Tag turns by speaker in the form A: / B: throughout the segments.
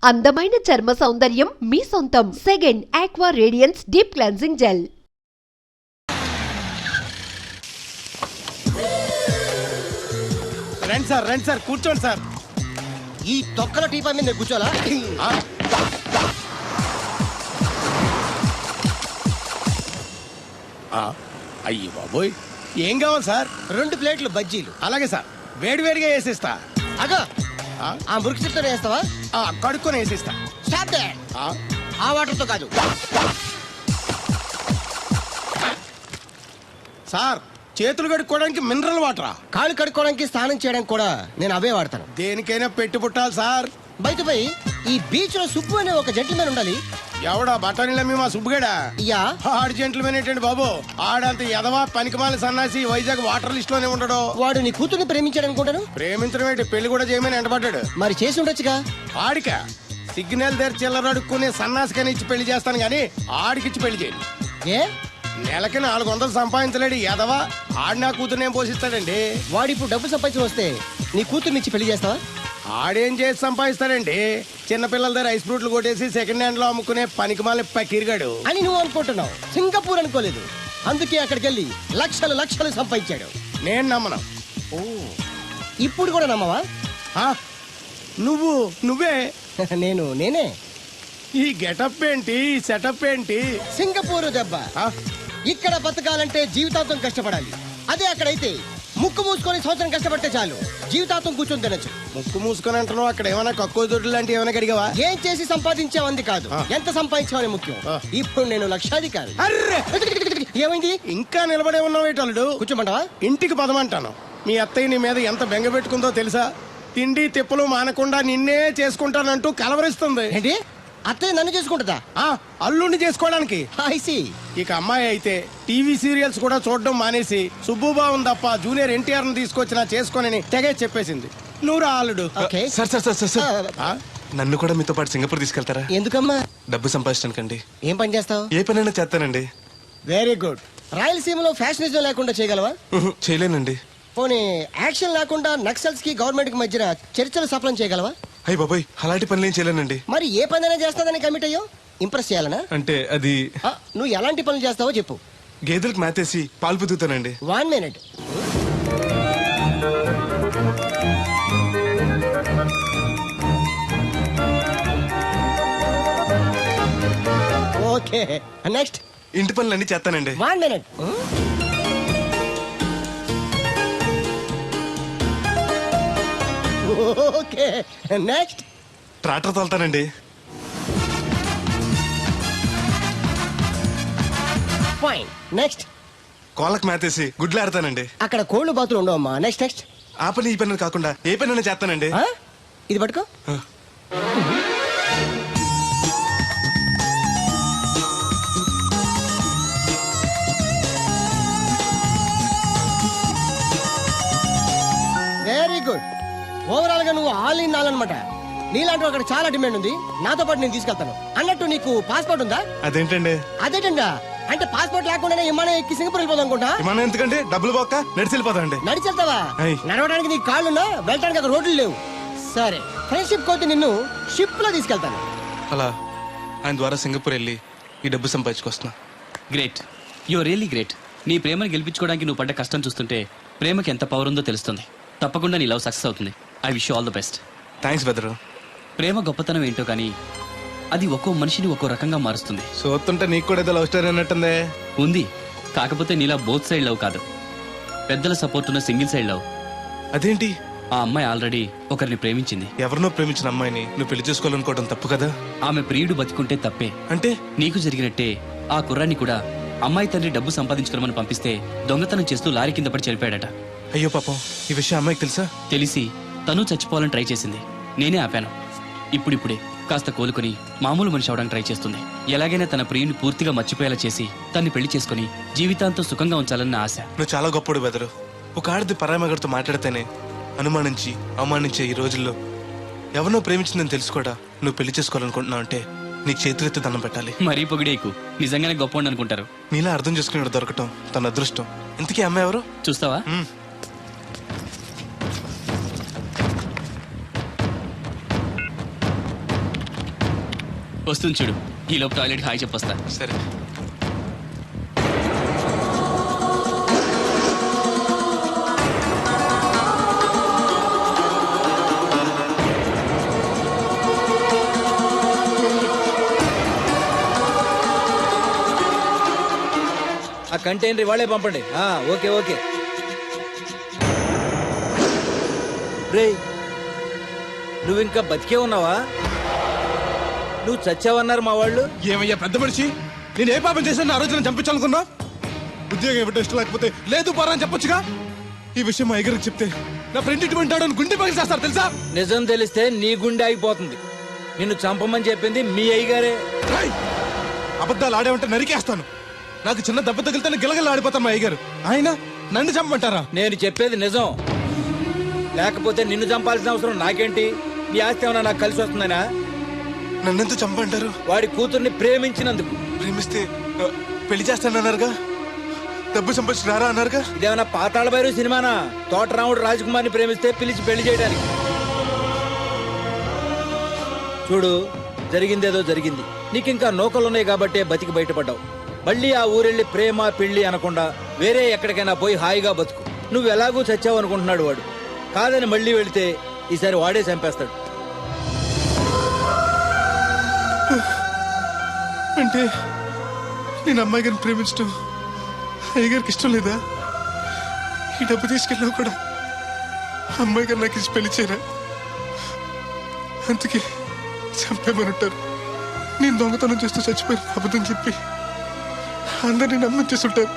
A: అందమైన చర్మ సౌందర్యం మీ సొంతం. Second aqua radiance deep cleansing gel.
B: రండి సార్ కూర్చోండి సార్.
C: ఈ తొక్కల టీపా మీద కూర్చోలా?
B: అయ్యి బాబోయ్, ఏం కావాలి సార్?
C: 2 ప్లేట్లు బజ్జీలు.
B: అలాగే సార్, వేడివేడిగా వేసిస్తా.
C: అగో ఆ మురికి చెప్తా వేస్తావా?
B: కడుక్కొని వేసిస్తా.
C: Stop they. ఆ వాటర్తో కాదు
B: సార్, చేతులు కడుక్కోవడానికి మినరల్ వాటరా?
C: కాళ్ళు కడుక్కోవడానికి స్నానం చేయడానికి కూడా నేను అవే వాడతాను.
B: దేనికైనా పెట్టి పుట్టాలి సార్.
C: బయట ఈ బీచ్ లో సుబ్బు అనే ఒక జెంటిల్మెన్ ఉండాలి.
B: ఎవడా బఠానీలమ్మి మా సుబ్బుగడా?
C: యా.
B: ఆడు జెంటిల్మెన్ ఏంటండి బాబు? ఆడంత ఎదవా పనికిమాల సన్నాసి వైజాగ్ వాటర్ లిస్ట్ లోనే ఉండడు.
C: వాడు నీ కూతుర్ని ప్రేమించాడు అనుకుంటాను.
B: ప్రేమించడం ఏంటి, పెళ్లి కూడా చేయమని ఎంటబడ్డాడు.
C: మరి చేసి ఉండొచ్చుగా.
B: ఆడిక సిగ్నల్ దగ్గర చిల్లర అడుక్కునే సన్నాసికని ఇచ్చి పెళ్లి చేస్తాను గానీ ఆడికిచ్చి పెళ్లి చేయను.
C: ఏ
B: నెలకి 400 సంపాదించలేడు ఎదవా. ఆడి నా కూతురునేం పోషిస్తాడండి?
C: వాడిప్పుడు డబ్బు సంపాదించి వస్తే నీ కూతుర్ని ఇచ్చి పెళ్లి చేస్తావా?
B: ఆడేం చేసి సంపాదిస్తాడండి? చిన్నపిల్లల దగ్గర ఐస్ ఫ్రూట్లు కొట్టేసి సెకండ్ హ్యాండ్ లో అమ్ముకునే పనికిమాల పకీర్గాడు
C: అని నువ్వు అనుకుంటున్నావు. సింగపూర్ అనుకోలేదు. అందుకే అక్కడికి వెళ్ళి లక్షలు సంపాదించాడు.
B: నేను నమ్మను.
C: ఓ, ఇప్పుడు కూడా నమ్మవా?
B: నువ్వే
C: నేనే.
B: ఈ గెటప్ ఏంటి, ఈ సెటప్ ఏంటి?
C: సింగపూర్ దెబ్బ. ఇక్కడ బతకాలంటే జీవితాంతం కష్టపడాలి. అదే అక్కడైతే ముక్కు మూసుకొని సంవత్సరం కష్టపడితే చాలు, జీవితాంతం కూర్చొని తినచ్చు.
B: ముక్కు మూసుకొని అంటున్నావు, అక్కడ ఏమైనా కక్కువ దొడ్డు లాంటి ఏమైనా కడిగావా?
C: ఏం చేసి సంపాదించావంది కాదు, ఎంత సంపాదించావని ముఖ్యం. ఇప్పుడు నేను లక్షాధికారి.
B: అర్రే,
C: ఏమైంది?
B: ఇంకా నిలబడే ఉన్నావు ఏటల్లుడు?
C: కూర్చోమంటావా?
B: ఇంటికి పదమంటాను. మీ అత్తయ్య నీ మీద ఎంత బెంగ పెట్టుకుందో తెలుసా? తిండి తిప్పలు మానకుండా నిన్నే చేసుకుంటానంటూ కలవరిస్తుంది.
C: ఏంటి, అత్తయ్య నన్ను చేసుకుంటుందా?
B: అల్లుడిని చేసుకోవడానికి.
C: I see.
B: ఇక అమ్మాయి అయితే టీవీ సీరియల్స్ కూడా చూడడం మానేసి సుబ్బుబాబు తప్ప జూనియర్ ఎన్టీఆర్ ని తీసుకొచ్చినా చేసుకోనని తెగే చెప్పేసింది. నువ్వు రా అల్లుడు.
C: Okay.
D: సార్ నన్ను కూడా మీతో పాటు సింగపూర్ తీసుకెళ్తారా?
C: ఎందుకమ్మా?
D: డబ్బు సంపాదించడానికండి.
C: ఏం పని చేస్తావు?
D: ఏ పనైనా చేస్తానండి.
C: Very good. రాయలసీమలో ఫ్యాషనిజం లేకుండా చేయగలవా?
D: చేయలేనండి.
C: పోనీ యాక్షన్ లేకుండా నక్సల్స్ కి గవర్నమెంట్ కి మధ్యన చర్చలు సఫలం చేయగలవా?
D: అయ్యి బాబాయ్, అలాంటి పనులు ఏం చేయలేనండి.
C: మరి ఏ పనైనా చేస్తాదని కమిట్ అయ్యో? ఇంప్రెస్ చేయాలనా?
D: అంటే అది
C: నువ్వు ఎలాంటి పనులు చేస్తావో చెప్పు.
D: గేదెలకు మేతేసి పాలు పుదుగుతానండి.
C: 1 minute. Okay, next.
D: ఇంటి పనులన్నీ చేస్తానండి.
C: 1 minute. Okay, next.
D: ట్రాక్టర్ తోలుతానండి.
C: Fine, next.
D: కోళ్ళకు మేతేసి గుడ్లు ఆడతానండి.
C: అక్కడ కోళ్ళు బాతులు ఉండవమ్మా. నెక్స్ట్.
D: ఆ పని ఈ పని కాకుండా ఏ పనైనా చేస్తానండి.
C: ఇది పట్టుకో. Very good. ఓవరాల్ గా నువ్వు ఆల్ ఇన్ ఆల్ అనమాట. నీలాంటి అక్కడ చాలా డిమాండ్ ఉంది. నాతో పాటు నేను తీసుకెళ్తాను. అన్నట్టు నీకు పాస్పోర్ట్ ఉందా?
D: అదేంటండి?
C: అదేటండా అంటే పాస్పోర్ట్ లేకుండానే విమానం ఎక్కి సింగపూర్ వెళ్ళిపోదాం అనుకుంటా.
D: విమానం ఎందుకంటే డబ్బులు పోక నడిచి వెళ్ళిపోతానండి.
C: నడిచి వెళ్తావా? నడవడానికి నీకు కాళ్ళున్నా, వెళ్ళడానికి అక్కడ రోడ్లు లేవు. సరే, ఫ్రెండ్షిప్ కోతి నిన్ను షిప్ లో తీసుకెళ్తాను.
D: అలా ఆయన ద్వారా సింగపూర్ వెళ్ళి ఈ డబ్బు సంపాదించుకొస్తున్నా.
E: Great, you really great. నీ ప్రేమను గెలిపించుకోవడానికి నువ్వు పడ్డ కష్టం చూస్తుంటే ప్రేమకి ఎంత పవర్ ఉందో తెలుస్తుంది. తప్పకుండా నీ లవ్ సక్సెస్ అవుతుంది. I wish you all the best.
D: Thanks బెదరు.
E: ప్రేమ గొప్పతనం ఏంటో కానీ అది ఒక్కో మనిషిని ఒక్కో రకంగా మారుస్తుంది.
D: చూస్తుంటే నీకు కూడా ఏదో లవ్ స్టోరీ అన్నట్టుందే.
E: ఉంది, కాకపోతే నీలా బోత్ సైడ్ లవ్ కాదు, పెద్దల సపోర్ట్ ఉన్న సింగిల్ సైడ్ లవ్.
D: అదేంటి?
E: ఆ అమ్మాయి ఆల్రెడీ ఒకరిని ప్రేమించింది.
D: ఎవరినో ప్రేమించిన అమ్మాయిని నువ్వు పెళ్లి చేసుకోవాలనుకోవడం తప్పు కదా?
E: ఆమె ప్రియుడు బతికుంటే తప్పే.
D: అంటే
E: నీకు జరిగినట్టే ఆ కుర్రాన్ని కూడా అమ్మాయి తండ్రి డబ్బు సంపాదించుకోమని పంపిస్తే దొంగతనం చేస్తూ లారీ కింద పడి చనిపోయాడట.
D: అయ్యో పాపం, ఈ విషయం అమ్మాయికి తెలుసా?
E: తెలిసి తను చచ్చిపోవాలని ట్రై చేసింది. నేనే ఆపాను. ఇప్పుడిప్పుడే కాస్త కోలుకొని మామూలు మనిషి అవడానికి ట్రై చేస్తుంది. ఎలాగైనా తన ప్రియుని పూర్తిగా మర్చిపోయేలా చేసి తన్ని పెళ్లి చేసుకుని జీవితాంతం సుఖంగా ఉంచాలన్న ఆశ.
D: నువ్వు చాలా గొప్పడు బెదరు. ఒక ఆడది పరామగడితో మాట్లాడితేనే అనుమానించి అవమానించే ఈ రోజుల్లో ఎవరినో ప్రేమించిందని తెలుసు కూడా నువ్వు పెళ్లి చేసుకోవాలనుకుంటున్నావు అంటే నీకు చేతులెత్తి దండం పెట్టాలి.
E: మరీ పొగిడేకు, నిజంగానే గొప్ప అనుకుంటారు.
D: నీలా అర్థం చేసుకునే దొరకటం తన అదృష్టం. ఇంతకీ అమ్మాయి ఎవరు
E: చూస్తావా? వస్తుంది చూడు, ఈ లోపు టాయిలెట్ హాయ్ చెప్పొస్తా.
D: సరే.
F: ఆ కంటైనర్ వాళ్ళే పంపండి. Okay okay. రేయ్, నువ్వు ఇంకా బతికే ఉన్నావా? నువ్వు చచ్చావన్నారు మా వాళ్ళు.
D: ఏమయ్యా పెద్ద మనిషి, నేను ఏ పాపం చేశాను ఆ రోజు నేను చంపించాలనుకున్నా? ఉద్యోగం ఇవ్వడం ఇష్టం లేకపోతే లేదు పోరా అని చెప్పొచ్చుగా. ఈ విషయం మా అయ్యగారికి చెప్తే నా ఫ్రెండ్ ఇటువంటి వాడు అని గుండె పగిలి చేస్తారు తెలుసా?
F: నిజం తెలిస్తే నీ గుండె ఆగిపోతుంది. నిన్ను చంపమని చెప్పింది మీ అయ్యగారే.
D: రేయ్, అబద్ధాలు ఆడేమంటే నరికేస్తాను. నాకు చిన్న దెబ్బ తగిలితే గిలగల ఆడిపోతాను మా అయ్యగారు. ఆయన నన్ను చంపమంటారా?
F: నేను చెప్పేది నిజం. లేకపోతే నిన్ను చంపాల్సిన అవసరం నాకేంటి? నీ ఆస్తి ఏమన్నా నాకు కలిసి వస్తుందనా?
D: నన్నెంత చంపంటారు?
F: వాడి కూతుర్ని ప్రేమించినందుకు.
D: ప్రేమిస్తే పెళ్లి చేస్తానన్నారుగా, డబ్బు సంపాదించి రారా అన్నారుగా.
F: ఇదేమన్నా పాతాళ భైరవ సినిమానా? తోటరాముడు రాజకుమార్ని ప్రేమిస్తే పిలిచి పెళ్లి చేయడానికి. చూడు, జరిగిందేదో జరిగింది. నీకింకా నౌకలున్నాయి కాబట్టే బతికి బయటపడ్డావు. మళ్ళీ ఆ ఊరెళ్ళి ప్రేమ పెళ్లి అనకుండా వేరే ఎక్కడికైనా పోయి హాయిగా బతుకు. నువ్వు ఎలాగూ చచ్చావు అనుకుంటున్నాడు వాడు. కాదని మళ్ళీ వెళితే ఈసారి వాడే చంపేస్తాడు.
D: అంటే నేను అమ్మాయి గారిని ప్రేమించడం అయ్యగారికి ఇష్టం లేదా? ఈ డబ్బు తీసుకెళ్ళినా కూడా అమ్మాయి గారు నాకు ఇచ్చి పెళ్లి చేయరా? అందుకే చంపేమని ఉంటారు. నేను దొంగతనం చేస్తూ చచ్చిపోయిన అబద్ధం చెప్పి అందరినీ నమ్మించేస్తుంటారు.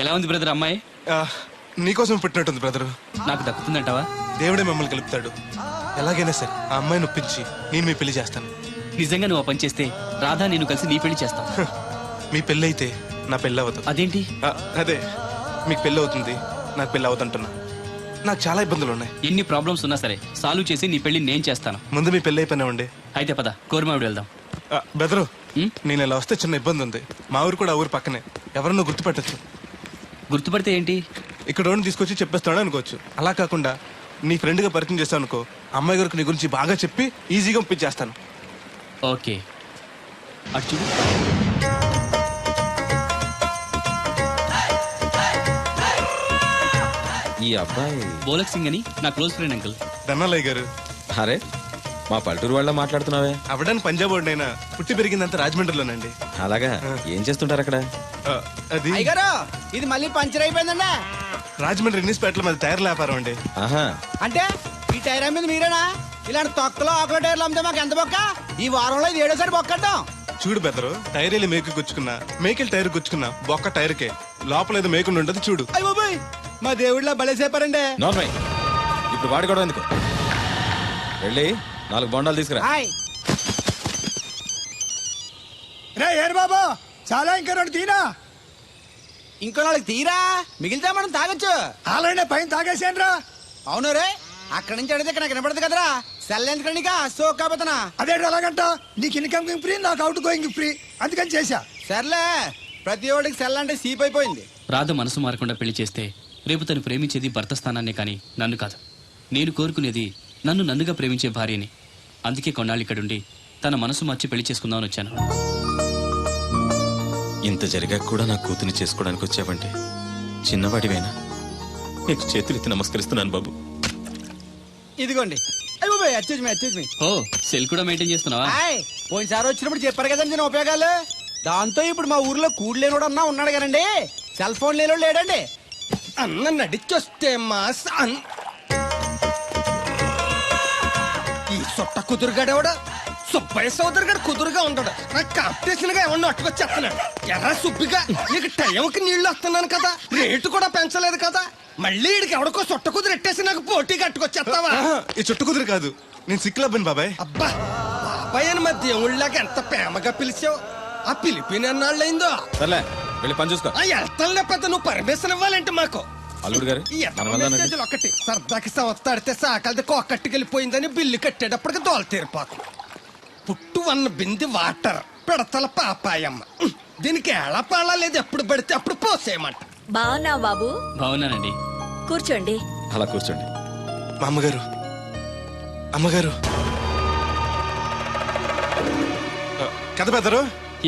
E: ఎలా ఉంది బ్రదర్ అమ్మాయి?
D: నీకోసం పెట్టినట్టుంది బ్రదరు.
E: నాకు దక్కుతుందంటావా?
D: దేవుడే మిమ్మల్ని కలుపుతాడు. ఎలాగైనా సరే ఆ అమ్మాయిని ఒప్పించి నేను మీ పెళ్లి చేస్తాను.
E: నిజంగా నువ్వు ఆ పని చేస్తే రాధా నేను కలిసి నీ పెళ్లి చేస్తాం.
D: మీ పెళ్ళి అయితే నా పెళ్ళి అవుతుంది.
E: అదేంటి?
D: అదే, మీకు పెళ్ళి అవుతుంది, నాకు పెళ్ళి అవుతుంటున్నా. నాకు చాలా ఇబ్బందులు ఉన్నాయి.
E: ఎన్ని ప్రాబ్లమ్స్ ఉన్నా సరే సాల్వ్ చేసి నీ పెళ్లి నేను చేస్తాను.
D: ముందు మీ పెళ్ళి అయిపోయినా ఉండే.
E: అయితే పద కోరమావిడి వెళ్దాం.
D: బెదరు,
E: ఉమ్?
D: నేను ఇలా వస్తే చిన్న ఇబ్బంది ఉంది. మా ఊరు కూడా ఆ ఊరు పక్కనే. ఎవరన్నా గుర్తుపెట్టచ్చు.
E: గుర్తుపడితే ఏంటి?
D: ఇక్కడ రోడ్డు తీసుకొచ్చి చెప్పేస్తాడు అనుకోవచ్చు. అలా కాకుండా నీ ఫ్రెండ్గా పరిచయం చేస్తాను అనుకో, అమ్మాయి గారికి నీ గురించి బాగా చెప్పి ఈజీగా పంపించేస్తాను.
E: ఓకే, అటు చూడు.
G: ఈ అబ్బాయి
E: బోలక్ సింగ్ అని నా క్లోజ్ ఫ్రెండ్ అంకుల్.
D: ధనాలయ్య గారు.
G: అరే, మా పల్లెటూరు వాళ్ళ మాట్లాడుతున్నావే?
D: అవడానికి పంజాబ్ వాడినైనా పుట్టి పెరిగిందంతా రాజమండ్రిలోనండి.
G: అలాగా? ఏం చేస్తుంటారు అక్కడ?
D: అది
C: అయ్యగారు, ఇది మళ్ళీ పంచర్ అయిపోయిందండి.
D: రాజమండ్రి ఇన్నిస్పేటలో మాది టైర్ల వ్యాపారం అండి.
G: ఆహా,
C: అంటే ఈ టైర్ అమ్మింది మీరేనా? ఇలాంటి తొక్కలో ఆకుల టైర్లు అమ్మితే మాకు ఎంత బొక్క? ఈ వారంలో ఇది 7వ బొక్కడ్డాం.
D: చూడు బెదరు, టైర్ వెళ్ళి మేకు గుచ్చుకున్నా, మేకెళ్ళి టైర్ గుచ్చుకున్నా, బొక్క టైర్కే, లోపల ఏదో మేకుండా ఉండదు చూడు.
C: అయ్య బాబాయ్, మా దేవుళ్ళ బలేసేపారండి.
G: నార్మల్. ఇప్పుడు వాడుకోవడం ఎందుకు? వెళ్ళి 4 బొండాలు తీసుకురా.
B: రే ఏరు బాబా, చాలా ఇంకా 2 తీరా.
C: ఇంకో 4 తీరా, మిగిలితే మనం తాగొచ్చు.
B: ఆల్రెడీ పైన తాగేసాను రా.
C: అవును రే, అక్కడి నుంచి అడిగితే ఇక్కడ నాకు వినపడదు కదరా. సెల్ ఎందుకండి సో కాబోతున్నా.
B: అదే అలాగంట, నీకు ఇన్కమ్ ఫ్రీ, నాకు అవుట్ గోయింగ్ ఫ్రీ, అందుకని చేశా.
C: సర్లే, ప్రతి ఒడికి సెల్ అంటే సీప్ అయిపోయింది.
E: రాధ మనసు మారకుండా పెళ్లి చేస్తే రేపు తను ప్రేమించేది భర్త స్థానాన్నే కానీ నన్ను కాదు. నేను కోరుకునేది నన్ను నన్నుగా ప్రేమించే భార్యని. అందుకే కొన్నాళ్ళు ఇక్కడుండి తన మనసు మార్చి పెళ్లి చేసుకుందామని వచ్చాను.
G: ఇంత జరిగాక కూడా నా కూతుని చేసుకోవడానికి వచ్చావంటే చిన్నవాడివైనా నీకు చేతులెత్తి నమస్కరిస్తున్నాను బాబు.
C: ఇదిగోండి. అయ్య బాబాయ్, అచ్చేజ్ మీ.
E: ఓ, సెల్ కూడా మెయింటైన్ చేస్తున్నావా?
C: పోయినసారి వచ్చినప్పుడు చెప్పారు కదండి నేను ఉపయోగాలు. దాంతో ఇప్పుడు మా ఊర్లో కూడలేనోడు అన్నా ఉన్నాడు కదండి, సెల్ ఫోన్ లేనోడు లేడండి. అన్న నడిచొస్తే మాస్ ఈ సొట్ట కుదురుగాడేవాడు సుబ్బయ్య సోదరు గారు కుదురుగా ఉంటాడు. నాకు కాంపిటీషన్ గా ఏమన్నా అట్టుకొచ్చేస్తున్నాడు. ఎర్ర సుబ్బిగా నీకు టైంకి నీళ్లు వస్తున్నాను కదా, రేటు కూడా పెంచలేదు కదా, మళ్ళీ ఇడికి ఎవడికో సొట్ట కుదురు ఎట్టేసి నాకు పోటీ కట్టుకొచ్చేస్తావా?
D: ఈ చుట్టు కుదురు కాదు, నేను సిక్కులబ్బాను బాబాయ్.
C: అబ్బా బాబాయ్ అని మా దేవుళ్ళకి ఎంత ప్రేమగా పిలిచావు. ఆ పిలిపిన ఎన్నాళ్ళైందో.
G: సర్లే, వెళ్ళి పని చూసుకో.
C: ఆ వెళ్తానులే పెద్ద, నువ్వు పర్మిషన్ ఇవ్వాలంటే మాకు.
G: అల్లుడు గారు
C: ఈ
G: మనం వెళ్దామండి.
C: మెసేజ్లు ఒకటి సరదాకి సంవత్సరాడితే సాకలది కొక్కట్టుకెళ్ళిపోయిందని బిల్లు కట్టేటప్పటికి దోల తీరిపోతుంది. పుట్టు వన్న బింది వాటర్ పిడతల పాపాయమ్మ. దీనికి ఎలా పాడాలేదు, ఎప్పుడు పడితే అప్పుడు పోసేయమంట.
H: బావున్నా బాబు?
E: బాగున్నానండి.
H: కూర్చోండి.
G: అలా కూర్చోండి.
D: మా అమ్మగారు అమ్మగారు కథ పెద్దరు.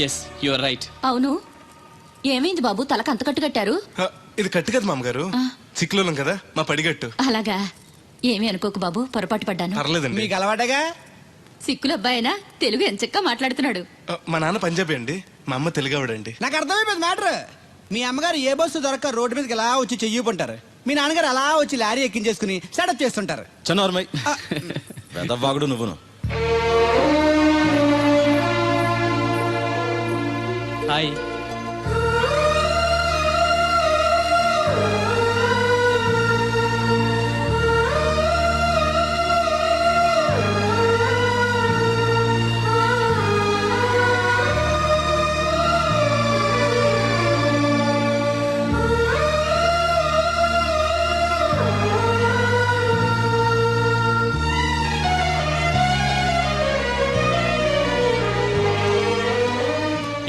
E: Yes your right.
H: అవును, ఏమైంది బాబు? తలకు అంత కట్టు కట్టారు?
D: ఇది కట్టు కదా మా అమ్మగారు, చిక్కులోలం కదా మా పడిగట్టు.
H: అలాగా? ఏమీ అనుకోకు బాబు, పొరపాటు పడ్డాను.
D: పర్లేదండి.
C: మీకు అలవాటగా?
H: సిక్కుల అబ్బాయినా తెలుగు ఎంచక్కా మాట్లాడుతున్నాడు.
D: మా నాన్న పంజాబీ అండి, మా అమ్మ తెలుగావిడండి.
I: నాకు అర్థమైపోయింది మ్యాటర్. మీ అమ్మగారు ఏ బస్సు దొరక్క రోడ్డు మీదకి ఎలా వచ్చి చెయ్యిపుంటారు, మీ నాన్నగారు అలా వచ్చి లారీ ఎక్కించేసుకుని సెటప్ చేస్తుంటారు.
G: చన్నోర్మై వెదవ్వాగుడు నువ్వును.
E: హాయ్.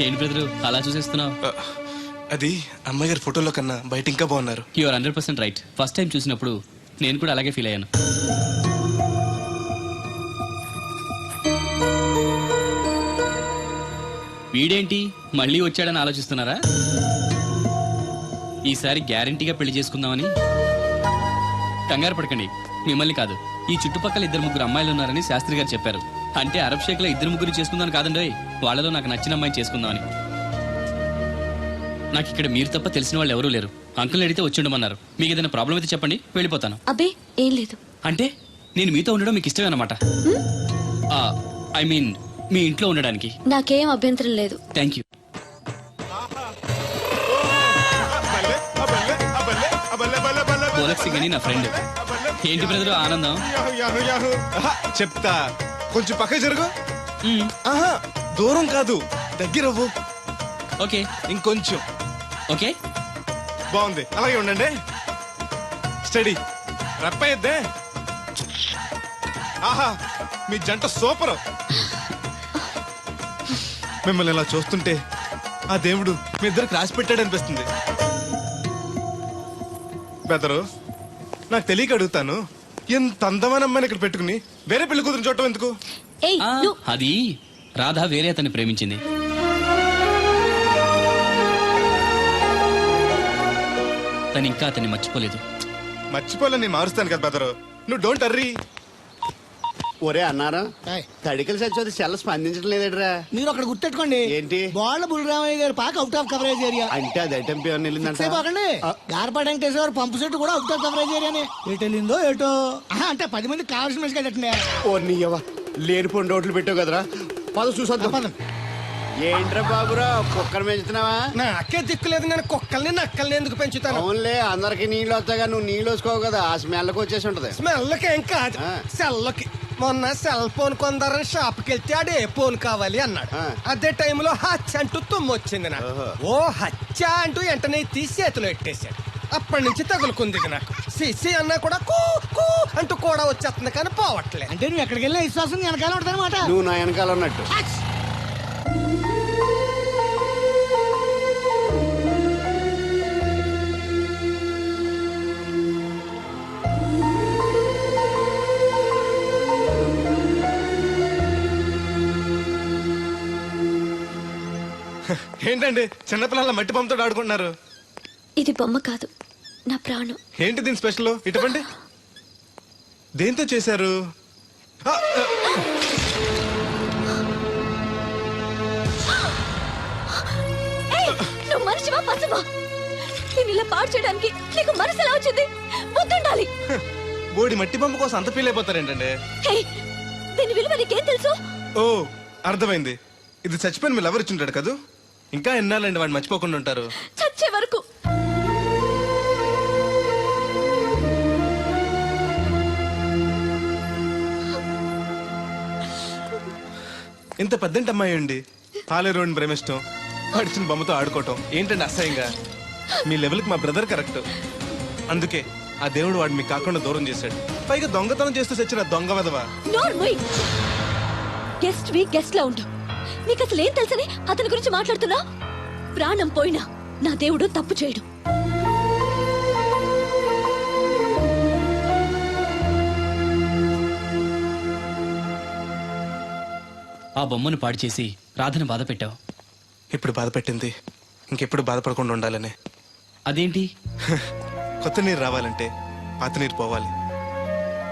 E: ఏంటి బ్రదరు అలా చూసేస్తున్నావు?
D: అది అమ్మగారి ఫోటోలో కన్నా బయట ఇంకా బాగున్నారు.
E: Your 100% right. ఫస్ట్ టైం చూసినప్పుడు నేను కూడా అలాగే ఫీల్ అయ్యాను. వీడేంటి మళ్ళీ వచ్చాడని ఆలోచిస్తున్నారా? ఈసారి గ్యారంటీగా పెళ్లి చేసుకుందామని. కంగారు పడకండి, మిమ్మల్ని కాదు, ఈ చుట్టుపక్కల 2-3 అమ్మాయిలు ఉన్నారని శాస్త్రి గారు చెప్పారు. అంటే అరబ్ షేక్ లో 2-3 చేసుకుందాం కాదండి, వాళ్ళలో నాకు నచ్చిన అమ్మాయిని చేసుకుందామని. నాకు ఇక్కడ మీరు తప్ప తెలిసిన వాళ్ళు ఎవరూ లేరు. అంకుల్ అడిగితే వచ్చి ఉండమన్నారు. మీకు ఏదైనా ప్రాబ్లం అయితే చెప్పండి, వెళ్ళిపోతాను.
H: అబ్బే ఏం లేదు.
E: అంటే నేను మీతో ఉండడం మీకు ఇష్టమే అన్నమాట. ఐ మీన్ మీ ఇంట్లో ఉండడానికి.
H: నాకేం అభ్యంతరం లేదు.
E: Thank you. బోలక్ సింగ్ అని నా ఫ్రెండ్. ఏంటి బ్రదర్ ఆనందం?
D: చెప్తా, కొంచెం పక్క జరుగు.
E: మ్మ్.
D: ఆహా, దూరం కాదు, దగ్గర అవ్వు.
E: ఓకే
D: ఇంకొంచెం.
E: ఓకే.
D: బాగుంది, అలాగే ఉండండి. స్టడీ రప్పయ్యద్దే. ఆహా, మీ జంట సూపర్. మిమ్మల్ని ఇలా చూస్తుంటే ఆ దేవుడు మీ ఇద్దరికి రాసి పెట్టాడు అనిపిస్తుంది. బెదరు, నాకు తెలియక అడుగుతాను, ఎంత అందమైన అమ్మాయిని ఇక్కడ పెట్టుకుని వేరే పెళ్లి కూతురు చూడటం ఎందుకు?
H: ఏయ్
E: ఆ,
H: నువ్వు
E: అది రాధ వేరే అతన్ని ప్రేమించింది. తను ఇంకా అతన్ని మర్చిపోలేదు.
D: మర్చిపోలే మారుస్తాను కదా బెదరు, నువ్వు డోంట్ అర్రీ.
J: ఒరే అన్నారా, తడికలు చచ్చి సెల్ స్పందించడం లేదట్రా.
I: మీరు అక్కడ గుర్తెట్టుకోండి,
J: ఏంటి?
I: బాళ్ళ బుల్రామయ్య గారి పాక అవుట్ ఆఫ్ కవరేజ్ ఏరియా.
J: అంటే అది ఐటమ్ పేరు వెళ్ళిందంట.
I: పోకండి, గార్పాడు వెంకటేశ్వర గారు పంపు సెట్ కూడా అవుట్ ఆఫ్ కవరేజ్ ఏరియానే. ఎటు వెళ్ళిందో ఏటో. అంటే 10 మంది కావాల్సిన మనిషి కదండి.
J: ఓ నీయవ్వ, లేనిపోయిన రోడ్లు పెట్టావు కదరా. పద చూసొద్దాం. ఏంట్రా బాబురా, కుక్కర్ పెంచుతున్నావా?
C: నాకే దిక్కులేదు, నేను కుక్కల్ని నక్కల్ని ఎందుకు పెంచుతాను?
J: అవునులే, అందరికి నీళ్ళు వస్తాగా, నువ్వు నీళ్ళు వేసుకోవు కదా, ఆ స్మెల్కి వచ్చేసి ఉంటది.
C: స్మెల్కి ఏం కాదు,
J: ఆ.
C: సెల్కి. మొన్న సెల్ ఫోన్ కొందరని షాప్కి వెళ్తే ఆడు ఏ ఫోన్ కావాలి అన్నాడు.
J: ఆ.
C: అదే టైంలో హచ్చ అంటూ తుమ్మొచ్చింది నాకు.
J: ఓహో.
C: ఓ హచ్చ అంటూ వెంటనే తీసి చేతిలో ఎట్టేశాడు. అప్పటి నుంచి తగులుకుంది ఇది నాకు. సిసి అన్నా కూడా కూ కూ అంటూ కూడా వచ్చేస్తుంది కానీ పోవట్లేదు.
I: అంటే నువ్వు ఎక్కడికి వెళ్ళినా విశ్వాసం వెనకాల ఉంటదన్నమాట.
J: నువ్వు నా వెనకాల ఉన్నట్టు.
D: ఏంటండి చిన్నపిల్లల మట్టి బొమ్మతో ఆడుకుంటున్నారు?
H: ఇది బొమ్మ కాదు, నా ప్రాణం.
D: ఏంటి దీని స్పెషల్? ఇటువంటి దేంతో చేశారు? ఆ, ఆ.
H: ఏయ్, నువ్వు మనిషివా పశువా? నేను ఇలా పాడు చేయడానికి నీకు మనసు ఎలా వచ్చింది? బుద్ధుండాలి.
D: బోడి మట్టి బొమ్మ కోసం అంత ఫీల్ అయిపోతారేంటండి?
H: ఏయ్, దీని విలువ నీకేం తెలుసు?
D: ఓ, అర్థమైంది. ఇది చచ్చిపోయిన మీరు ఎవరు ఇచ్చుంటాడు కదా. ఇంకా ఎన్నాళ్ళండి వాడిని మర్చిపోకుండా ఉంటారు?
H: చచ్చే వరకు.
D: ఇంత పెద్దంటి అమ్మాయి అండి, పాలేరోని ప్రేమిష్టం, పడిచిన బొమ్మతో ఆడుకోవటం ఏంటండి అసహ్యంగా? మీ లెవెల్కి మా బ్రదర్ కరెక్ట్. అందుకే ఆ దేవుడు వాడు మీకు కాకుండా దూరం చేశాడు. పైగా దొంగతనం చేస్తూ చచ్చిన దొంగ వెధవ.
H: గెస్ట్ లా ఉండు. నీకు అసలు ఏం తెలుసని అతని గురించి మాట్లాడుతున్నా? ప్రాణం పోయినా నా దేవుడు తప్పు చేయడు.
E: ఆ బొమ్మను పాడు చేసి రాధను బాధ పెట్టావు.
D: ఇప్పుడు బాధ పెట్టింది ఇంకెప్పుడు బాధపడకుండా ఉండాలనే.
E: అదేంటి?
D: కొత్త నీరు రావాలంటే పాత నీరు పోవాలి.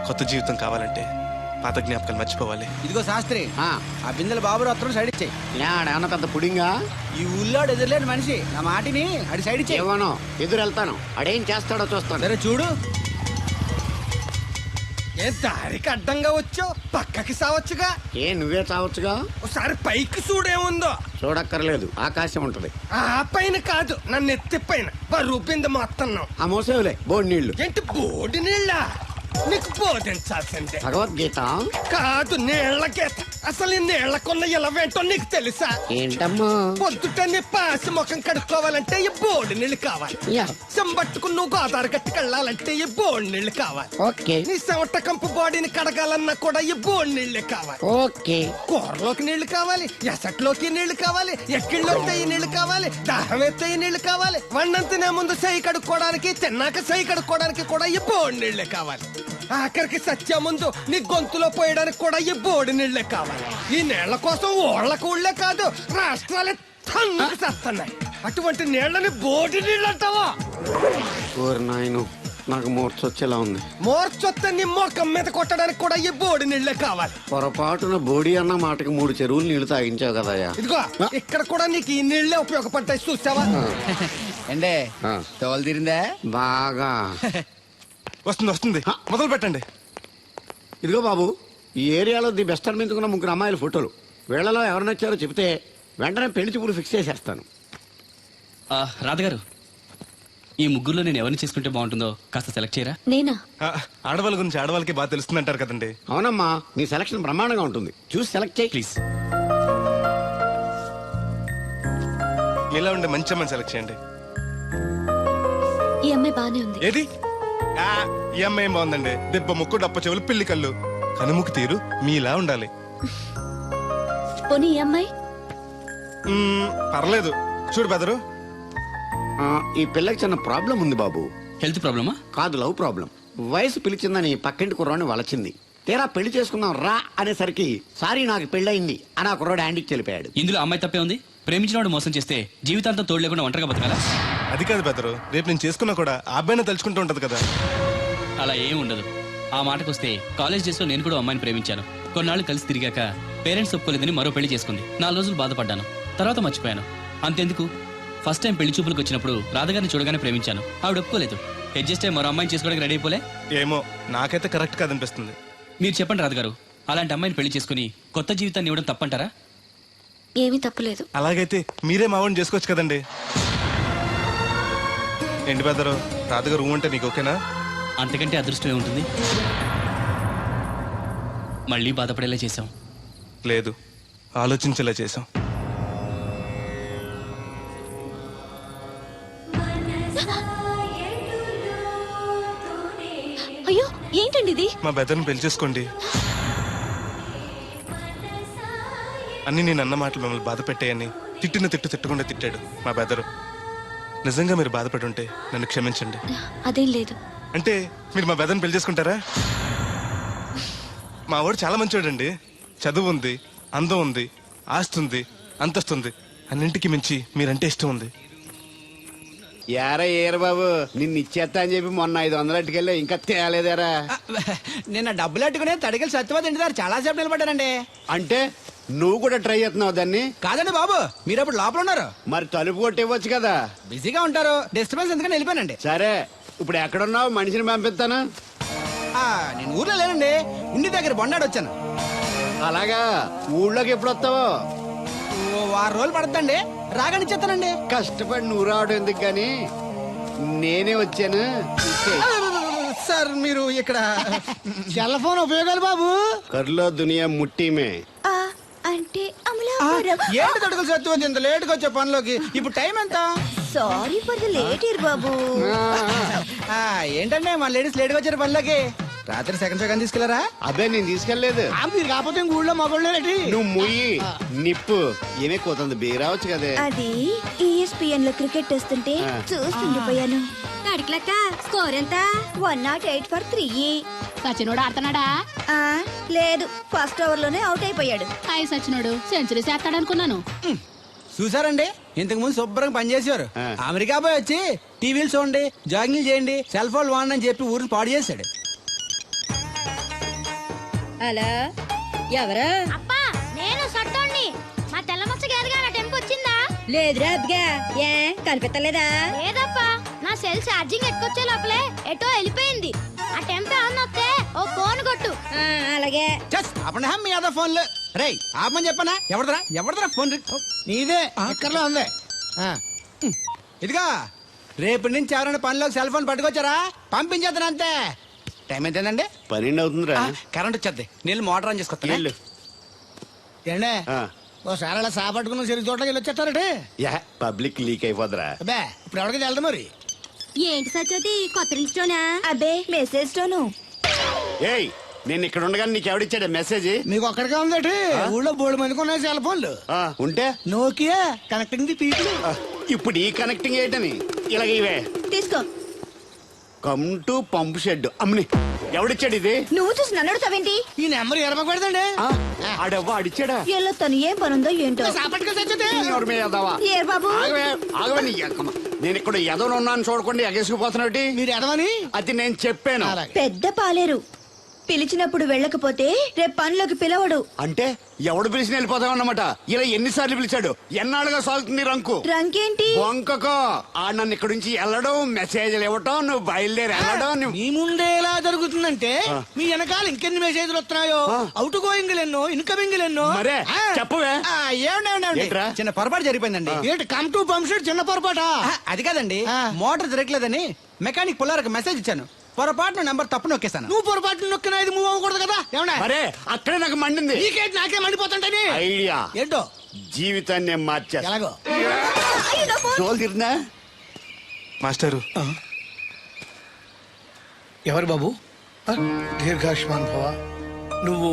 D: కొత్త జీవితం కావాలంటే పాత జ్ఞాపకాలు మర్చిపోవాలి.
I: ఇదిగో శాస్త్రి, ఆ బిందెల బాబు అత్తరు సైడ్ ఇచ్చేయి.
J: ఏమన్నా పెద్ద పుడింగా?
I: ఈ ఊళ్ళో ఎదురులేని మనిషి, నా మాటిని అడి సైడ్ ఇచ్చేయి.
J: ఏమనో ఎదురు వెళ్తాను, అడేం చేస్తాడో చూస్తాను.
I: సరే చూడు.
C: ఏ దారికి అడ్డంగా వచ్చావు? పక్కకి సావచ్చుగా.
J: ఏ నువ్వే చావచ్చుగా.
C: ఒకసారి పైకి చూడేముందో.
J: చూడక్కర్లేదు, ఆకాశం ఉంటది.
C: ఆ పైన కాదు, నన్ను ఎత్తి పైన రూపింది మొత్తం.
J: ఆ మోసేవులే బోడి నీళ్లు.
C: ఏంటి బోడి నీళ్ళ? నీకు బోధించాల్సిందే.
J: భగవద్గీత
C: కాదు, నీళ్ల గీత. అసలు ఈ నీళ్లకున్న ఇలవేంటో నీకు తెలుసా?
J: ఏంటమ్మా?
C: పొద్దుట నీ పాసి ముఖం కడుక్కోవాలంటే ఈ బోడి నీళ్లు కావాలి.
J: యా.
C: చెంబట్టుకుని నువ్వు గోదావరి గట్టుకు వెళ్ళాలంటే ఈ బోడి నీళ్లు కావాలి.
J: ఓకే
C: నీ చెమట కంపు బాడీని కడగాలన్నా కూడా ఈ బోడి నీళ్లే కావాలి.
J: ఓకే.
C: కూరలోకి నీళ్లు కావాలి, ఎసట్లోకి నీళ్లు కావాలి, ఎక్కిళ్ళొస్తే ఈ నీళ్లు కావాలి, దాహం ఎత్తే ఈ నీళ్లు కావాలి. వండంతినే ముందు సై కడుక్కోవడానికి, తిన్నాక సై కడుక్కోవడానికి కూడా ఈ బోడి నీళ్లే కావాలి. ఆఖరికి సత్య ముందు నీ గొంతులో పోయడానికి కూడా ఈ బోడి నీళ్లే కావాలి. ఈ నీళ్ల కోసం ఓళ్లకు ఊళ్ళే కాదు, రాష్ట్రాలే తన్నుకు చేస్తున్నాయి. అటువంటి నీళ్లని బోడి నీళ్ళు అంటావా?
J: ఓరి నాయను, నాకు మూర్చొచ్చేలా ఉంది.
C: మోర్చొత్తే నీ మొఖం మీద కొట్టడానికి కూడా ఈ బోడి నీళ్లే కావాలి.
J: పొరపాటున బోడి అన్న మాటకి 3 చెరువులు నీళ్లు తాగించావు కదయ్యా.
C: ఇదిగో ఇక్కడ కూడా నీకు ఈ నీళ్లే ఉపయోగపడతాయి, చూసావా?
I: ఏండే తోలు తీరిందా?
J: బాగా
D: వస్తుంది మొదలు పెట్టండి.
J: ఇదిగో బాబు, ఈ ఏరియాలో ది బెస్ట్ అనిపించుకున్న 3 అమ్మాయిల ఫోటోలు. వీళ్ళలో ఎవరు నచ్చారో చెప్తే వెంటనే పెళ్లి చూపులు ఫిక్స్ చేసేస్తాను.
E: రాధగారు, ఈ ముగ్గురులో నేను ఎవరిని చేసుకుంటే బాగుంటుందో కాస్త సెలెక్ట్ చేయరా?
H: నేనా?
D: ఆడవాళ్ళ గురించి ఆడవాళ్ళకి బాగా తెలుస్తుంది అంటారు కదండి.
J: అవునమ్మా, నీ సెలక్షన్ బ్రహ్మాండంగా ఉంటుంది. చూసి సెలెక్ట్ చేయి
E: ప్లీజ్.
D: మీలా ఉండే మంచి అమ్మాయిని సెలెక్ట్ చేయండి.
H: ఈ అమ్మాయి బానే ఉంది.
D: ఏది? ఈ అమ్మాయి ఏం బాగుందండి? దెబ్బ ముక్కు, డప్ప చెవులు, పిల్లి కళ్ళు, కనుముక్కు తీరు మీలా ఉండాలి.
H: పోనీ ఈ అమ్మాయి?
D: పర్లేదు, చూడు బెదరు.
J: ఈ పిల్లకి చిన్న ప్రాబ్లం ఉంది బాబు.
E: హెల్త్ ప్రాబ్లమా?
J: కాదు, లవ్ ప్రాబ్లం. వయసు పిలిచిందని పక్కింటి కుర్రాడిని వలచింది. తీరా పెళ్లి చేసుకుందాం రా అనేసరికి సారీ నాకు పెళ్ళయింది అని ఆ కుర్రాడు హ్యాండ్కి చెలిపాడు.
E: ఇందులో అమ్మాయి తప్పే ఉంది. ప్రేమించినవాడు మోసం చేస్తే జీవితాంతం తోడు లేకుండా ఒంటరిగా బతకాలా?
D: అది కాదు బెదరు, రేపు నేను చేసుకున్నా కూడా ఆ అబ్బాయిని తలుచుకుంటూ ఉంటది కదా.
E: అలా ఏం ఉండదు. ఆ మాటకొస్తే కాలేజ్ డేస్ లో నేను కూడా అమ్మాయిని ప్రేమించాను. కొన్నాళ్ళు కలిసి తిరిగాక పేరెంట్స్ ఒప్పుకోలేదని మరో పెళ్లి చేసుకుంది. 4 రోజులు బాధపడ్డాను, తర్వాత మర్చిపోయాను. అంతెందుకు, ఫస్ట్ టైం పెళ్లి చూపులకు వచ్చినప్పుడు రాధగారిని చూడగానే ప్రేమించాను. ఆవిడ ఒప్పుకోలేదు. అడ్జస్ట్ అయ్యి మరో అమ్మాయిని చేసుకోవడానికి రెడీ అయిపోలే.
D: ఏమో, నాకైతే కరెక్ట్ కాదనిపిస్తుంది.
E: మీరు చెప్పండి రాధగారు, అలాంటి అమ్మాయిని పెళ్లి చేసుకుని కొత్త జీవితాన్ని ఇవ్వడం తప్పంటారా?
H: ఏమీ తప్పులేదు.
D: అలాగైతే మీరే మావాడిని చేసుకోవచ్చు కదండి. ఏంటి బెదరు, రాధగారు అంటే నీకు ఓకేనా?
E: అంతకంటే అదృష్టమే ఉంటుంది. మళ్ళీ బాధపడేలా చేశాం.
D: లేదు, ఆలోచించేలా చేశాం.
H: అయ్యో, ఏంటండి ఇది?
D: మా బెదర్ని పెళ్లి చేసుకోండి. అన్ని నేను అన్న మాటలు మిమ్మల్ని బాధ పెట్టాయని తిట్టిన తిట్టకుండా తిట్టాడు మా బెదరు. నిజంగా మీరు బాధపడి ఉంటే నన్ను క్షమించండి.
H: అదేం లేదు.
D: అంటే మీరు మా బెదర్ని పెళ్లి చేసుకుంటారా? మా వాడు చాలా మంచివాడండి. చదువు ఉంది, అందం ఉంది, ఆస్తి ఉంది, అంతస్తుంది. అన్నింటికి మించి మీరంటే ఇష్టం ఉంది.
J: యారా ఏరు బాబు, నిన్ను ఇచ్చేస్తా అని చెప్పి మొన్న 500 అట్టుకెళ్ళి ఇంకా తేలేదారా?
I: నిన్న డబ్బులు అట్టుకునే తడికెళ్ళి సత్యవతి ఇంటి దగ్గర చాలా సేపు నిలబడ్డానండి.
J: అంటే నువ్వు కూడా ట్రై చేస్తున్నావు దాన్ని?
I: కాదండి బాబు, మీరు అప్పుడు లోపల ఉన్నారు.
J: మరి తలుపు కొట్టివ్వచ్చు కదా.
I: బిజీగా ఉంటారు, డిస్టర్బెన్స్ ఎందుకని వెళ్ళిపోయానండి.
J: సరే, ఇప్పుడు ఎక్కడున్నావు? మనిషిని పంపిస్తాను.
I: నేను ఊర్లో లేనండి, ఉండి దగ్గర బొండాడు వచ్చాను.
J: అలాగా, ఊళ్ళోకి ఎప్పుడు వస్తావో?
I: 6 రోజులు పడుతుందండి, రాగానే చెప్తానండి.
J: కష్టపడి నువ్వు రావడం ఎందుకు గాని నేనే వచ్చాను.
C: సార్ మీరు ఇక్కడ
I: సెల్ ఫోన్ ఉపయోగాలు బాబు.
J: కర్లో దునియా ముట్టిమే
H: అంటే
I: ఏంటి తడుకులు సత్యవతి ఇంత లేటుగా వచ్చే పనిలోకి? ఇప్పుడు టైం ఎంత?
H: Sorry for the late year బాబు.
I: ఏంటంటే మా లేడీస్ లేట్గా వచ్చారు పనిలోకి. రాత్రి సెకండ్ షో కానీ తీసుకెళ్లారా?
J: అబ్బే నేను తీసుకెళ్లేదు.
B: మీరు కాకపోతే ఊళ్ళో మగోళ్ళేటి
J: నువ్వు ముయ్యి నిప్పు ఏమే కోతుంది బీరావచ్చు కదే.
H: అది ESPN లో క్రికెట్ టెస్తుంటే చూస్తుండిపోయాను.
K: అడిగిలక్క స్కోర్ ఎంత?
H: 108 for 3.
K: సచినోడు ఆడుతున్నాడా?
H: లేదు, ఫస్ట్ ఓవర్ లోనే అవుట్ అయిపోయాడు.
K: హాయ్ సచినోడు సెంచరీ చేస్తాడనుకున్నాను.
I: చూసారండి, ఇంతకు ముందు శుభ్రంగా పనిచేసేవారు. అమెరికా పోయి వచ్చి టీవీలు చూడండి, జాగింగ్ చేయండి, సెల్ ఫోన్ వాడండి అని చెప్పి ఊరిని పాడు చేశాడు.
H: అలా ఎవరా?
K: అబ్బా నేను సట్టోణ్ణి. మా తెల్ల మచ్చ గారిగా నా టెంపు వచ్చిందా?
H: లేదురా అబ్బగా, ఏ కనిపెట్టలేదా?
K: లేదప్పా, నా సెల్ ఛార్జింగ్ ఎక్కొచ్చే లోపలే ఎటో వెళ్ళిపోయింది. ఆ టెంపు అన్నొస్తే ఓ ఫోన్ కొట్టు.
H: అలాగే.
I: అప్పుడు మీ అదా ఫోన్లు రేయ్ ఆపమని చెప్పనా? ఎవరిదరా ఫోన్?
B: నీదే ఎక్కర్లో ఉంది.
I: ఇదిగా రేపటి నుంచి ఎవరైనా పనిలోకి సెల్ ఫోన్ పట్టుకొచ్చారా పంపించేద్దాను అంతే. టైం ఎంతేనండి?
J: 12 అవుతుందిరా.
I: కరెంట్ వచ్చేది, నీళ్ళు మోటార్ ఆన్ చేసుకొస్తా.
J: వెళ్ళు.
B: ఏండే
J: ఆ.
B: ఓసారి అలా సాపట్టుకున్న సరి చోట్లకి వెళ్ళి వచ్చేస్తారటే.
J: యా పబ్లిక్ లీక్ అయిపోద్రా.
B: అబ్బే ఇప్పుడు ఎవరికి వెళ్దాం మరి?
K: ఏంటి సత్యవతి కొత్త రింగ్స్టోనా?
H: అబ్బే మెసేజ్ తోను.
J: ఏయ్ నేను ఇక్కడ ఉండగానే నీకు ఎవడిచ్చాడు మెసేజ్?
B: మీకు ఒక్కడికే ఉందటి? ఊళ్ళో 3 మందికి ఉన్నాయి సెల్ ఫోన్లు.
J: ఉంటే
B: నోకియా కనెక్టింగ్ ది పీపుల్.
J: ఇప్పుడు ఈ కనెక్టింగ్ ఏంటని ఇలాగ ఇవే
H: తీసుకో.
J: Come to pump shed. అమ్మని ఎవడిచ్చాడు ఇది?
H: నువ్వు చూసి నన్ను అడుగుతావేంటి?
B: ఈ నెంబర్ ఎరమకూడదండి.
J: ఆడవ్వ అడిచాడా?
H: ఎల్లో తను ఏం పనుందో ఏంటో.
B: సాపట్టుకు తెచ్చితే
J: ఎవరి మీద ఎదవా?
H: ఏ బాబు?
J: ఆగవే నీ ఎక్కమ్మ. నేను ఇక్కడ ఎదవను ఉన్నాను చూడకుండా ఎగేసుకుపోతున్నట్టు.
B: మీరు ఎదవని
J: అది నేను చెప్పాను.
H: పెద్ద పాలేరు. పిలిచినప్పుడు వెళ్ళకపోతే రేపు పనిలోకి పిలవడు.
J: అంటే ఎవడు పిలిచిన వెళ్ళిపోతావు అన్నమాట. ఇలా ఎన్నిసార్లు పిలిచాడు? ఎన్నాళ్ళుగా సాగుతుంది రంకు.
H: రంకేంటి?
J: వంకకో ఆ నన్ను ఇక్కడ నుంచి వెళ్ళడం, మెసేజ్లు ఇవ్వటం, నువ్వు బయలుదేరి వెళ్ళడం.
B: మీ ముందే ఎలా జరుగుతుందంటే మీ వెనకాల ఇంకెన్ని మెసేజ్లు వస్తున్నాయో. అవుట్ గోయింగ్ ఎన్నో, ఇన్కమింగ్ ఎన్నో.
J: మరే చెప్పవే.
I: ఏంట్రా? చిన్న పొరపాటు జరిగిపోయిందండి.
B: ఏంటి కమ్ టు పంప్ షెడ్ చిన్న పొరపాట?
I: అది కాదండి, మోటార్ తిరగలేదని మెకానిక్ పుల్లారకు మెసేజ్ ఇచ్చాను. పొరపాటున నెంబర్ తప్పు నొక్కేశాను.
B: నువ్వు పొరపాటు నొక్కినా ఇది మూవ్ అవ్వకూడదు కదా? ఏమన్నా
J: మరే అక్కడే నాకు మండింది.
B: నీకేంటి నాకే మండిపోతుంటని
J: ఐడియా
B: ఏంటో
J: జీవితాన్ని మార్చేస్తా.
B: ఎలాగో
J: జోలు తిరిగినా
D: మాస్టరు
B: ఎవరు బాబు? దీర్ఘాయుష్మాన్ భవ. నువ్వు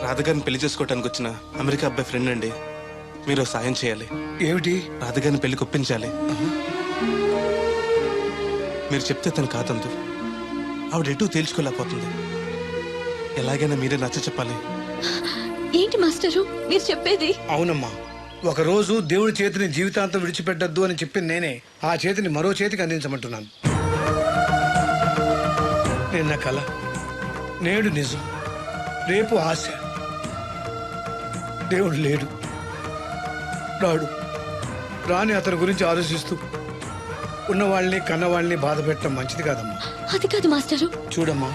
D: రాధగారిని పెళ్లి చేసుకోవటానికి వచ్చిన అమెరికా అబ్బాయి ఫ్రెండ్ అండి. మీరు సాయం చేయాలి.
B: ఏమిటి?
D: రాధగారిని పెళ్లికి ఒప్పించాలి. మీరు చెప్తే తను కాదందు. ఆవిడ ఎటూ తేల్చుకోలేకపోతుంది. ఎలాగైనా మీరే నచ్చ చెప్పాలి.
H: ఏంటి మాస్టరు మీరు చెప్పేది?
B: అవునమ్మా, ఒక రోజు దేవుడి చేతిని జీవితాంతం విడిచిపెట్టద్దు అని చెప్పింది నేనే. ఆ చేతిని మరో చేతికి అందించమంటున్నాను. నిన్న కల, నేడు నిజం, రేపు ఆశ. దేవుడు లేడు, రాడు. రాని అతని గురించి ఆలోచిస్తూ ఉన్నవాళ్ళని కన్నవాళ్ళని బాధ పెట్టడం మంచిది కాదమ్మా.
H: అది కాదు మాస్టరు.
B: చూడమ్మా,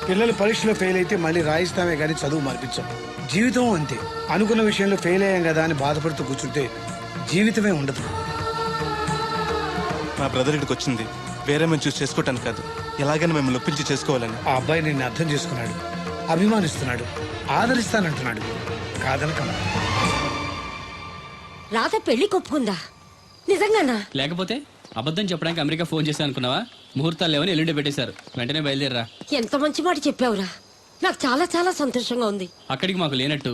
B: పిల్లలు పరీక్షలో ఫెయిల్ అయితే మళ్ళీ రాయిస్తామే కానీ చదువు మార్పించాం. జీవితం అంతే. అనుకున్న విషయంలో ఫెయిల్ అయ్యాం కదా అని బాధపడుతూ కూర్చుంటే జీవితమే ఉండదు.
D: మా బ్రదర్ ఇక్కడికి వచ్చింది వేరే మేము చూసి చేసుకోవటానికి కాదు, ఎలాగైనా మిమ్మల్ని ఒప్పించి చేసుకోవాలని.
B: ఆ అబ్బాయి నిన్ను అర్థం చేసుకున్నాడు, అభిమానిస్తున్నాడు, ఆదరిస్తానంటున్నాడు. కాదనకమ్మా.
K: రాత పెళ్లి కొప్పుకుందా? నిజంగానా?
E: లేకపోతే అబద్ధం చెప్పడానికి అమెరికా ఫోన్ చేశాను అనుకున్నావా? ముహూర్తాలు లేవని ఎల్లుండి పెట్టేశారు. వెంటనే బయలుదేరరా.
K: ఎంత మంచి మాట చెప్పావురా. నాకు చాలా చాలా సంతోషంగా ఉంది.
E: అక్కడికి మాకు లేనట్టు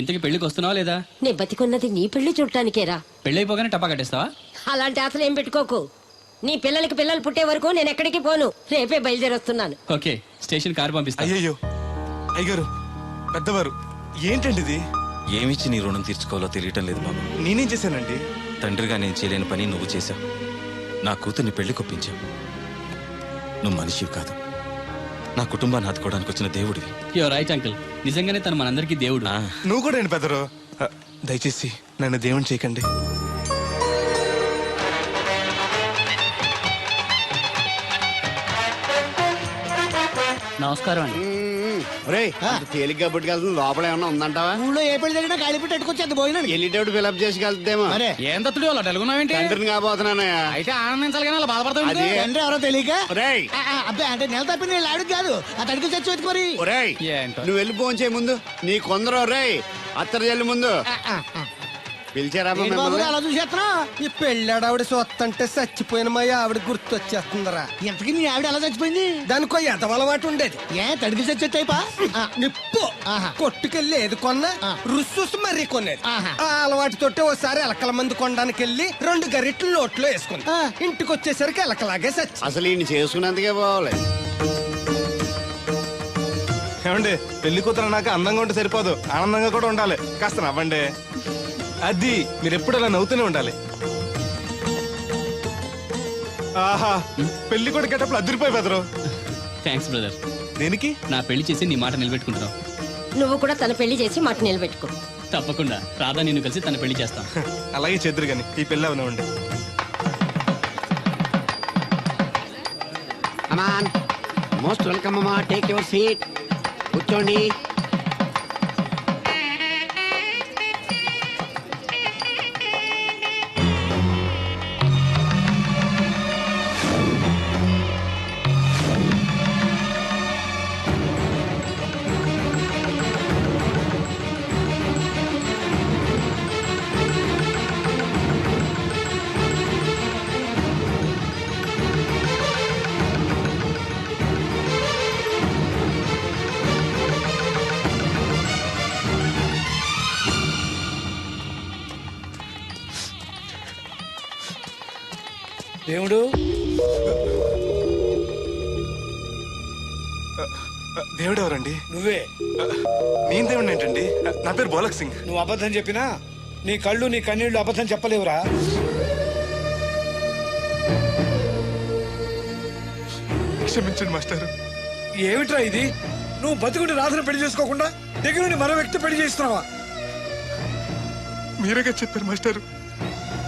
E: ఇంతకి పెళ్లికి వస్తున్నావా లేదా?
K: నే బతికున్నది నీ పెళ్లి చూడటానికేరా.
E: పెళ్ళైపోగానే టపా కట్టేస్తావా?
K: అలాంటి ఆశలు ఏం పెట్టుకోకు. నీ పిల్లలకి పిల్లలు పుట్టే వరకు నేను ఎక్కడికి పోను. రేపే బయలుదేరొస్తున్నాను.
E: ఓకే, స్టేషన్ కారు పంపిస్తా.
D: అయ్యయ్యో అయ్యగారు, పెద్దవారు, ఏంటండి ఇది?
G: ఏమిచ్చి నీ రుణం తీర్చుకోవాలో తెలియటం లేదు బాబు.
D: నేనేం చేశానండి?
G: తండ్రిగా నేను చేయలేని పని నువ్వు చేశావు. నా కూతుర్ని పెళ్లి కొప్పించావు. నువ్వు మనిషివి కాదు, నా కుటుంబాన్ని ఆదుకోవడానికి వచ్చిన దేవుడివి.
E: యో రైట్ అంకుల్, నిజంగానే తను మనందరికీ దేవుడు.
D: నువ్వు కూడా ఏంటి పెద్దరు? దయచేసి నన్ను దేవుని చేయకండి.
E: నమస్కారం అండి.
J: తేలిగ్గా పుట్టుకెళ్తుంది. లోపల ఏమన్నా ఉందంటావా?
B: ఊళ్ళో ఏ పెళ్లి జరిగినా కాళీ పెట్టి ఎట్టుకొచ్చేది భోజనం.
J: వెళ్ళేటప్పుడు ఫిలప్ చేసుకెళ్తేమో.
I: ఏం తత్తుడు అలా తెలుగున్నావేంటి?
J: తండ్రిని కాబోతున్నానయ్యా.
I: అయితే ఆనందించాలి కానీ అలా బాధపడతావు.
J: అది
B: తండ్రి ఎవరో తెలియక.
J: ఒరేయ్
B: అబ్బాయి అంటే నెల తప్పింది వీళ్ళు ఆడికి కాదు. ఆ తడికి చచ్చి వెతుకు మరి.
J: ఒరేయ్
I: ఏంటో.
J: నువ్వు వెళ్ళి ఫోన్ చేయ ముందు. నీ కొందరు రేయ్ అత్తరు చెల్లి ముందు. పిలిచారమ్మా
I: ఏంటి బాబు
J: మిమ్మల్ని?
I: అలా చూసేస్తున్నావు?
C: ఈ పెళ్ళాడావిడ చూస్తంటే చచ్చిపోయిన మా ఆవిడ గుర్తొచ్చేస్తుందరా.
I: ఇంతకీ మీ ఆవిడ ఎలా చచ్చిపోయింది?
C: దానికో ఎదవలవాటు ఉండేది.
I: ఏ తడికి చచ్చే టైపా?
C: నిప్పు
I: ఆహా.
C: కొట్టుకెళ్ళి ఏది కొన్నా రుస్సుస్ మరీ కొనేది.
I: ఆహా.
C: ఆ అలవాటుతోటే ఓసారి ఎలకల మందు కొనడానికి వెళ్ళి 2 గరిట్లు నోట్లో వేసుకుంది.
I: ఆ.
C: ఇంటికి వచ్చేసరికి ఎలకలాగే సచ్చి.
J: అసలు ఈయన చేసుకున్నందుకే పోవాలి.
D: ఏమండి పెళ్లి కూతురు నాకు అందంగా ఉంటే సరిపోదు, ఆనందంగా కూడా ఉండాలి. కాస్త నవ్వండి. అది మీరు ఎప్పుడు అలా నవ్వుతూనే ఉండాలి. ఆహా, పెళ్లి కూడా గెటప్పుడు అదిరిపోయి బెదరు.
E: Thanks brother.
D: దేనికి?
E: నా పెళ్లి చేసి నీ మాట నిలబెట్టుకుంటున్నావు.
H: నువ్వు కూడా తన పెళ్లి చేసి మాట నిలబెట్టుకో.
E: తప్పకుండా రాధా నిన్ను కలిసి తన పెళ్లి చేస్తాం.
D: అలాగే చెద్దరు గాని ఈ పెళ్లి అవనివ్వండి.
J: అమాన్ మోస్ట్ వెల్కమ్ అమ్మా, టేక్ యువర్ సీట్, కూర్చోండి.
B: దేవుడు,
D: దేవుడు ఎవరండి?
B: నువ్వే.
D: నేను దేవుడు ఏంటండి? నా పేరు బోలక్ సింగ్.
B: నువ్వు అబద్ధం చెప్పినా నీ కళ్ళు నీ కన్నీళ్లు అబద్ధం చెప్పలేవురా.
D: క్షమించండి మాస్టర్.
B: ఏమిట్రా ఇది? నువ్వు బతుకుంటే రాధను పెళ్లి చేసుకోకుండా దగ్గర నుండి మరో వ్యక్తి పెళ్లి చేస్తున్నావా?
D: మీరేగా చెప్పారు మాస్టర్,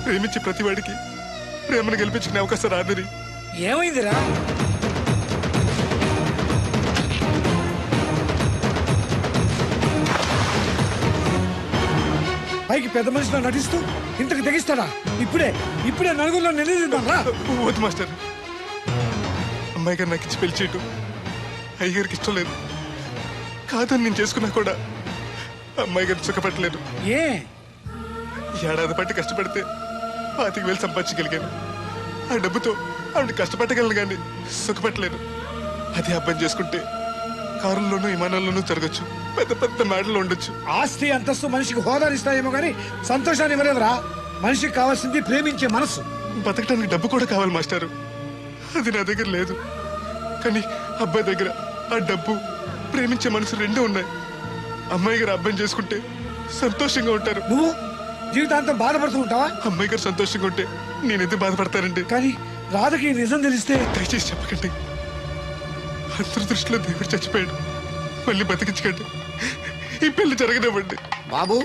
D: ప్రేమించి ప్రతివాడికి ప్రేమను గెలిపించుకునే అవకాశం రాదని.
B: ఏమైందిరా? పైకి పెద్ద మనిషిలో నటిస్తూ ఇంతకు తెగిస్తాడా? ఇప్పుడే నలుగురిలో నిలదీద్దాంరా.
D: వద్దు మాస్టర్, అమ్మాయి గారు నాకు ఇచ్చి పెళ్లి చేయటం అయ్యగారికి ఇష్టం లేదు. కాదని నేను చేసుకున్నా కూడా అమ్మాయి గారిని సుఖపెట్టలేను.
B: ఏ
D: ఏడాది పట్టి కష్టపడితే 25,000 సంపాదించగలిగాను. ఆ డబ్బుతో ఆవిడ కష్టపెట్టగలను కానీ సుఖపెట్టలేను. అదే అబ్బాయి చేసుకుంటే కారుల్లోనూ విమానాల్లోనూ జరగచ్చు, పెద్ద పెద్ద మేడల్లో ఉండొచ్చు.
B: ఆస్తి అంతస్తు మనిషికి హోదానిస్తాయేమో కానీ సంతోషాన్ని ఇవ్వలేదురా. మనిషికి కావాల్సింది ప్రేమించే మనసు.
D: బతకడానికి డబ్బు కూడా కావాలి మాస్టారు, అది నా దగ్గర లేదు. కానీ అబ్బాయి దగ్గర ఆ డబ్బు, ప్రేమించే మనసు రెండూ ఉన్నాయి. అమ్మాయి గారు అబ్బాయిని చేసుకుంటే సంతోషంగా ఉంటారు.
B: నువ్వు జీవితాంతం బాధపడుతూ ఉంటావా?
D: అమ్మాయి గారు సంతోషంగా ఉంటే నేనెందుకు బాధపడతానండి?
B: కానీ రాధకి ఈ నిజం తెలిస్తే
D: దయచేసి చెప్పకండి. అందరి దృష్టిలో దేవుడు చచ్చిపోయాడు, మళ్ళీ బతికించకండి. ఈ పెళ్లి జరగనివ్వండి.
J: బాబు,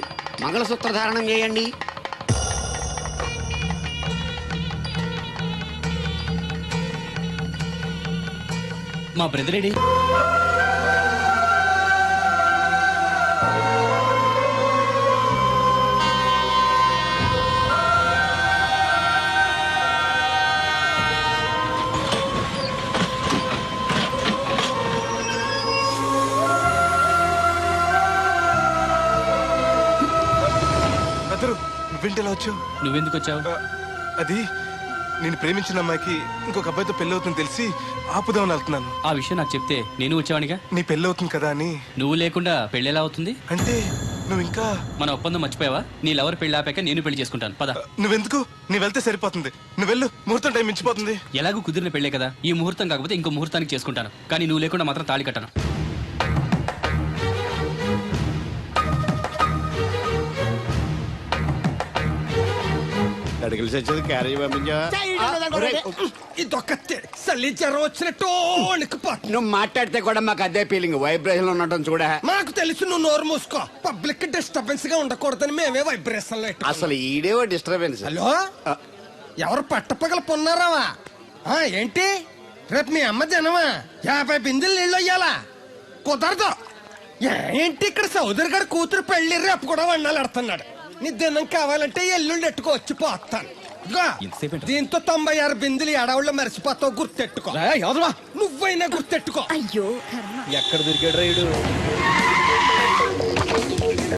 J: మంగళసూత్ర ధారణం చేయండి.
E: మా బ్రదర్ ఏడి?
D: బ్రదరు, నువ్వేంటి ఎలా వచ్చావు?
E: నువ్వెందుకు వచ్చావు?
D: అది నేను ప్రేమించిన అమ్మాయికి ఇంకొక అబ్బాయితో పెళ్లి అవుతుందని తెలిసి ఆపుదామని వెళ్తున్నాను.
E: ఆ విషయం నాకు చెప్తే నేను వచ్చావనిగా.
D: నీ పెళ్లి అవుతుంది కదా అని.
E: నువ్వు లేకుండా పెళ్లి ఎలా అవుతుంది?
D: అంటే నువ్వు ఇంకా
E: మన ఒప్పందం మర్చిపోయావా? నీ లవర్ పెళ్లి ఆపాక నేను పెళ్లి చేసుకుంటాను. పద.
D: నువ్వెందుకు? నువ్వు వెళ్తే సరిపోతుంది. నువ్వు వెళ్ళు, ముహూర్తం టైం మించిపోతుంది.
E: ఎలాగూ కుదిరిన పెళ్లే కదా, ఈ ముహూర్తం కాకపోతే ఇంకో ముహూర్తానికి చేసుకుంటాను. కానీ నువ్వు లేకుండా మాత్రం తాళి కట్టను.
J: అడిగిలి చచ్చేది క్యారేజ్ పంపించావా?
C: ఇదొక చలి జ్వరం వచ్చినట్టు వణికిపోతుంది.
J: నువ్వు మాట్లాడితే కూడా మాకు అదే ఫీలింగ్, వైబ్రేషన్ ఉండటం చూడ.
C: మాకు తెలుసు, నువ్వు నోరు మూసుకో. పబ్లిక్ డిస్టర్బెన్స్ గా ఉండకూడదని మేమే వైబ్రేషన్ లో
J: అసలు ఈడేవో డిస్టర్బెన్స్.
C: హలో, ఎవరు పట్టపగల పొన్నారావా? ఏంటి రేపు మీ అమ్మ జనమా 50 బిందెలు నీళ్ళు అయ్యాలా? కుదరదు. ఏంటి ఇక్కడ సోదరి గారు కూతురు పెళ్లి రేపు కూడా వండాలి అడుతున్నాడు. నీ దినం కావాలంటే ఎల్లుండి ఎట్టుకో వచ్చి పోతాను. దీంతో 96 బిందెలు ఎడవుళ్ళు మరిచిపోతావు, గుర్తెట్టుకో. నువ్వైనా గుర్తెట్టుకో.
H: అయ్యో
F: ఎక్కడ దొరికాడు రైడు?